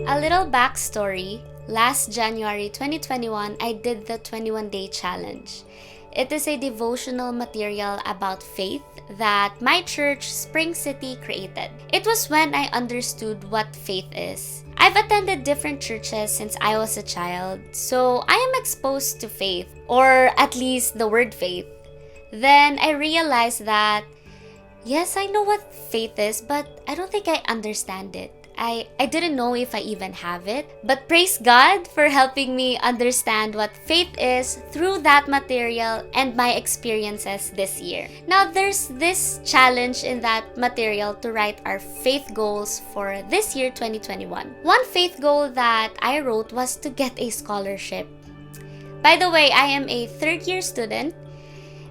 A little backstory. Last January 2021, I did the 21-day challenge. It is a devotional material about faith that my church, Spring City, created. It was when I understood what faith is. I've attended different churches since I was a child, so I am exposed to faith, or at least the word faith. Then I realized that, yes, I know what faith is, but I don't think I understand it. I didn't know if I even have it. But praise God for helping me understand what faith is through that material and my experiences this year. Now, there's this challenge in that material to write our faith goals for this year, 2021. One faith goal that I wrote was to get a scholarship. By the way, I am a third-year student.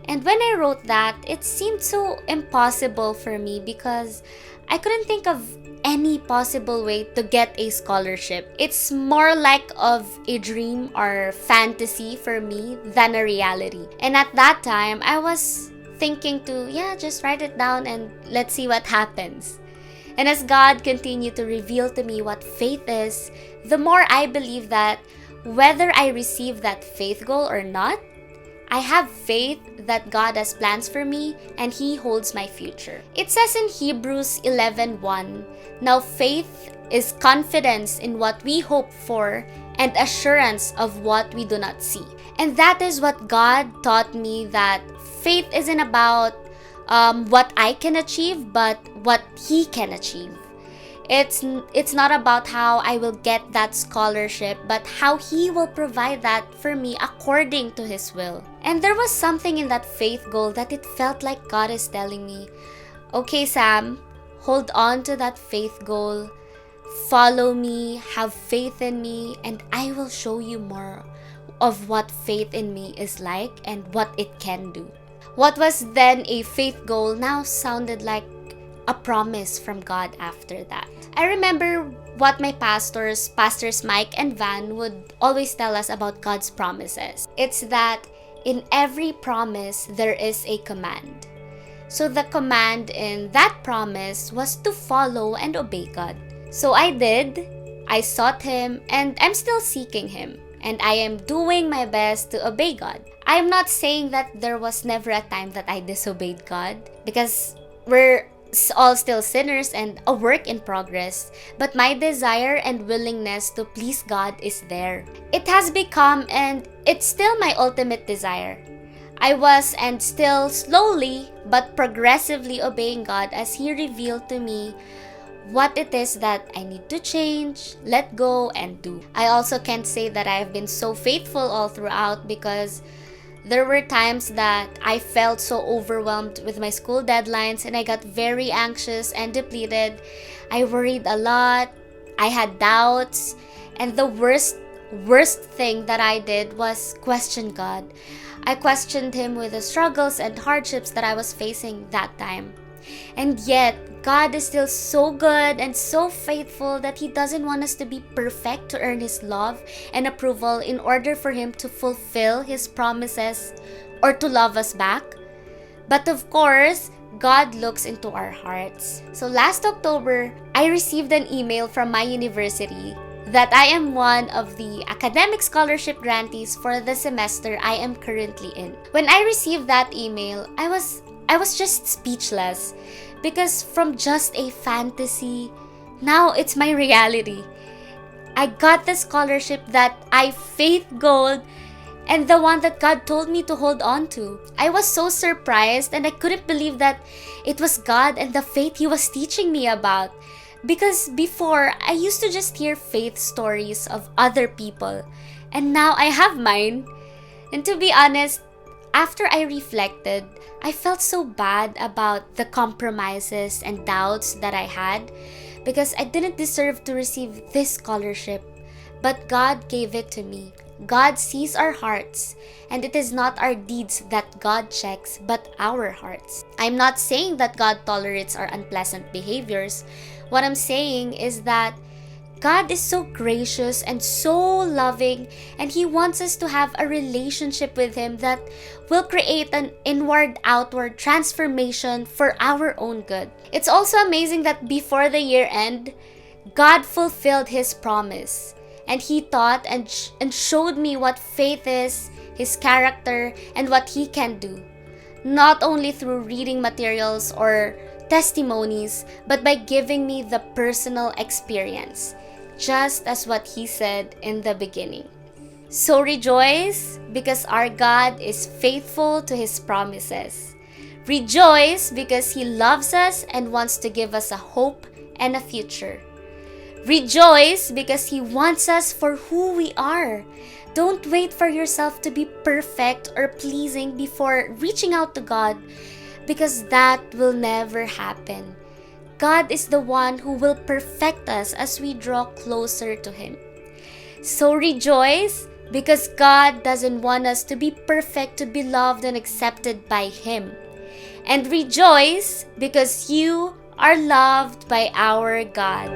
And when I wrote that, it seemed so impossible for me because I couldn't think of any possible way to get a scholarship. It's more like of a dream or fantasy for me than a reality. And at that time, I was thinking to, just write it down and let's see what happens. And as God continued to reveal to me what faith is, the more I believe that whether I receive that faith goal or not, I have faith that God has plans for me and He holds my future. It says in Hebrews 11:1, "Now faith is confidence in what we hope for and assurance of what we do not see." And that is what God taught me, that faith isn't about what I can achieve, but what He can achieve. It's not about how I will get that scholarship, but how He will provide that for me according to His will. And there was something in that faith goal that it felt like God is telling me, okay, Sam, hold on to that faith goal, follow me, have faith in me, and I will show you more of what faith in me is like and what it can do. What was then a faith goal now sounded like a promise from God after that. I remember what my pastors Mike and Van, would always tell us about God's promises. It's that in every promise, there is a command. So the command in that promise was to follow and obey God. So I did. I sought Him, and I'm still seeking Him. And I am doing my best to obey God. I'm not saying that there was never a time that I disobeyed God, because we're all still sinners and a work in progress, but my desire and willingness to please God is there. It has become, and it's still, my ultimate desire. I was and still slowly but progressively obeying God as He revealed to me what it is that I need to change, let go, and do. I also can't say that I've been so faithful all throughout, because there were times that I felt so overwhelmed with my school deadlines and I got very anxious and depleted. I worried a lot. I had doubts. And the worst thing that I did was question God. I questioned Him with the struggles and hardships that I was facing that time. And yet, God is still so good and so faithful that He doesn't want us to be perfect to earn His love and approval in order for Him to fulfill His promises or to love us back. But of course, God looks into our hearts. So last October, I received an email from my university that I am one of the academic scholarship grantees for the semester I am currently in. When I received that email, I was just speechless, because from just a fantasy, now it's my reality. I got the scholarship that I faith goaled, and the one that God told me to hold on to. I was so surprised, and I couldn't believe that it was God and the faith He was teaching me about. Because before, I used to just hear faith stories of other people, and now I have mine. And to be honest, after I reflected, I felt so bad about the compromises and doubts that I had, because I didn't deserve to receive this scholarship, but God gave it to me. God sees our hearts, and it is not our deeds that God checks, but our hearts. I'm not saying that God tolerates our unpleasant behaviors. What I'm saying is that God is so gracious and so loving, and He wants us to have a relationship with Him that will create an inward-outward transformation for our own good. It's also amazing that before the year end, God fulfilled His promise, and He taught and showed me what faith is, His character, and what He can do. Not only through reading materials or testimonies, but by giving me the personal experience, just as what He said in the beginning. So rejoice, because our God is faithful to His promises. Rejoice, because He loves us and wants to give us a hope and a future. Rejoice, because He wants us for who we are. Don't wait for yourself to be perfect or pleasing before reaching out to God, because that will never happen. God is the one who will perfect us as we draw closer to Him. So rejoice, because God doesn't want us to be perfect to be loved and accepted by Him. And rejoice, because you are loved by our God.